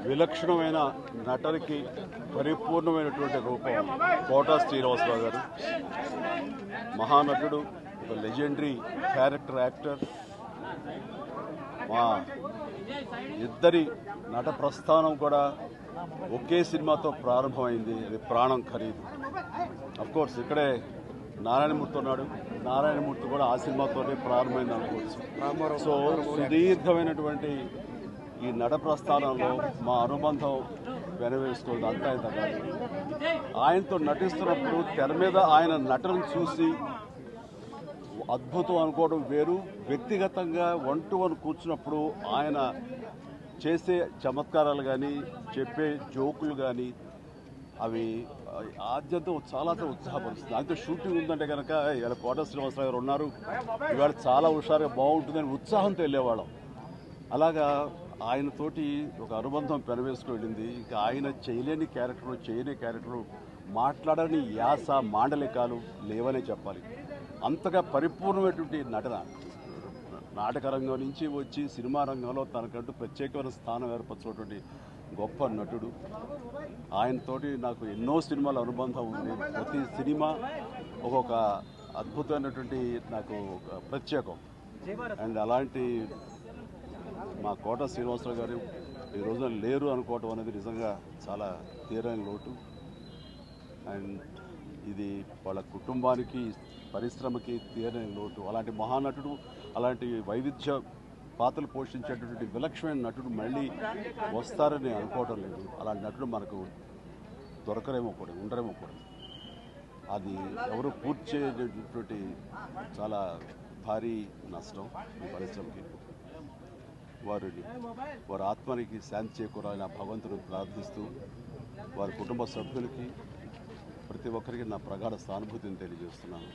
విలక్షణమైన నటనకి పరిపూర్ణమైనటువంటి రూపం కోటా శ్రీనివాసరావు గారు. మహానటుడు, ఒక లెజెండరీ క్యారెక్టర్ యాక్టర్. మా ఇద్దరి నట ప్రస్థానం కూడా ఒకే సినిమాతో ప్రారంభమైంది. అది ప్రాణం ఖరీదు. అఫ్కోర్స్ ఇక్కడే నారాయణమూర్తి ఉన్నాడు. నారాయణమూర్తి కూడా ఆ సినిమాతోనే ప్రారంభమైంది అనుకోవచ్చు. సో సుదీర్ఘమైనటువంటి ఈ నట ప్రస్థానంలో మా అనుబంధం వెనవేసుకోవద్దు, అంతా ఇంత కాదు. ఆయనతో నటిస్తున్నప్పుడు తెర మీద ఆయన నటనను చూసి అద్భుతం అనుకోవడం వేరు. వ్యక్తిగతంగా 1-to-1 కూర్చున్నప్పుడు ఆయన చేసే చమత్కారాలు కానీ, చెప్పే జోకులు కానీ అవి ఆద్యంతో చాలా ఉత్సాహపరుస్తుంది. అయితే షూటింగ్ ఉందంటే కనుక ఇలా కోట శ్రీనివాసరావు గారు ఉన్నారు, ఇవాళ చాలా హుషారుగా బాగుంటుందని ఉత్సాహంతో వెళ్ళేవాళ్ళం. అలాగా ఆయనతోటి ఒక అనుబంధం పెనవేసుకు వెళ్ళింది. ఇంకా ఆయన చేయలేని క్యారెక్టరు, చేయని క్యారెక్టరు, మాట్లాడని యాస, మాండలికాలు లేవనే చెప్పాలి. అంతగా పరిపూర్ణమైనటువంటి నటన. నాటక రంగం నుంచి వచ్చి సినిమా రంగంలో తనకంటూ ప్రత్యేకమైన స్థానం ఏర్పరచినటువంటి గొప్ప నటుడు. ఆయనతోటి నాకు ఎన్నో సినిమాల అనుబంధం ఉంది. ప్రతి సినిమా ఒక్కొక్క అద్భుతమైనటువంటి నాకు ఒక ప్రత్యేకం. అండ్ అలాంటి మా కోట శ్రీనివాసరావు గారు ఈ రోజున లేరు అనుకోవటం అనేది నిజంగా చాలా తీరని లోటు. అండ్ ఇది వాళ్ళ కుటుంబానికి, పరిశ్రమకి తీరని లోటు. అలాంటి మహానటుడు, అలాంటి వైవిధ్య పాత్రలు పోషించేటటువంటి విలక్షణమైన నటుడు మళ్ళీ వస్తారని అనుకోవటం లేదు. అలాంటి నటుడు మనకు దొరకరేమో కూడా, ఉండరేమో కూడా. అది ఎవరు పూర్తి చేయటువంటి చాలా భారీ నష్టం ఈ పరిశ్రమకి. వారి ఆత్మనికి శాంతి చేకూరాలని భగవంతుడు ప్రార్థిస్తూ, వారి కుటుంబ సభ్యులకి, ప్రతి ఒక్కరికి నా ప్రగాఢ సానుభూతిని తెలియజేస్తున్నాను.